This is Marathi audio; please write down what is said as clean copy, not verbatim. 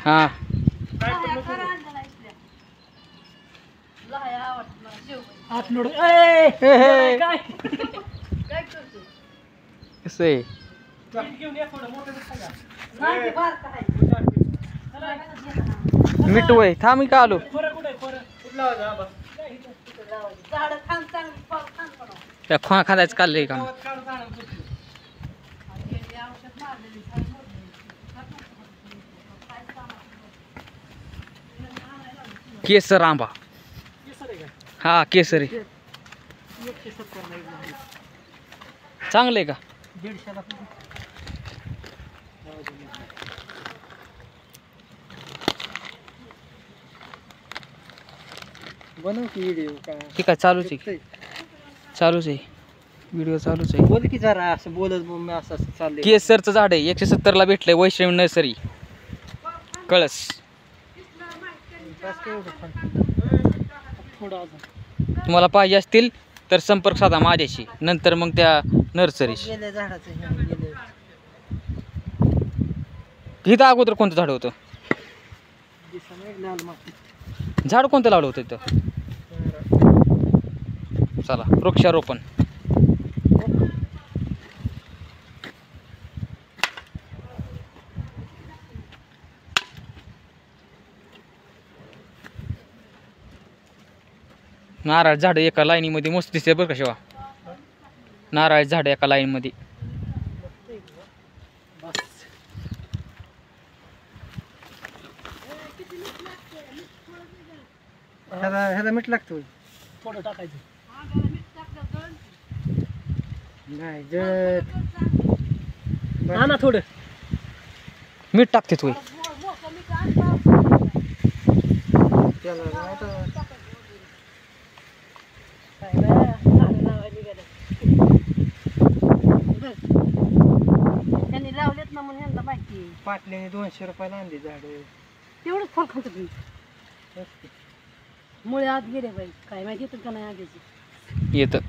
हा कसं आहे मिठू आहे थांब का आलो त्या खोळा खांदायचं काढलंय का केसर आंबा हा केसरी चांगलं आहे का बनव की व्हिडिओ का ठीक आहे चालूच आहे व्हिडिओ चालूच आहे बोल की जरा असं बोलत बोल असं असं चाललंय केसरचं झाड आहे 170 ला भेटलंय वैष्णवी नर्सरी कळस तुम्हाला पाहिजे असतील तर संपर्क साधा माझ्याशी नंतर मग त्या नर्सरीशी इथं अगोदर कोणतं झाड होतं झाड कोणतं लावलं होतं इथं चला वृक्षारोपण नारळ झाड एका लाईनीमध्ये मस्त दिसते बरं का शिवा नारळ झाड एका लाईनमध्ये ह्याला मीठ लागतो थोडं टाकायचं नाही ना थोडं मीठ टाकते तू त्यांनी लावलेत ना म्हणून यांना माहिती पाटल्याने 200 रुपयाला आणली झाड तेवढंच फळ खातो तुम्ही मुळे आत गेले बाई काय माहिती येतं का नाही आग्याची येतं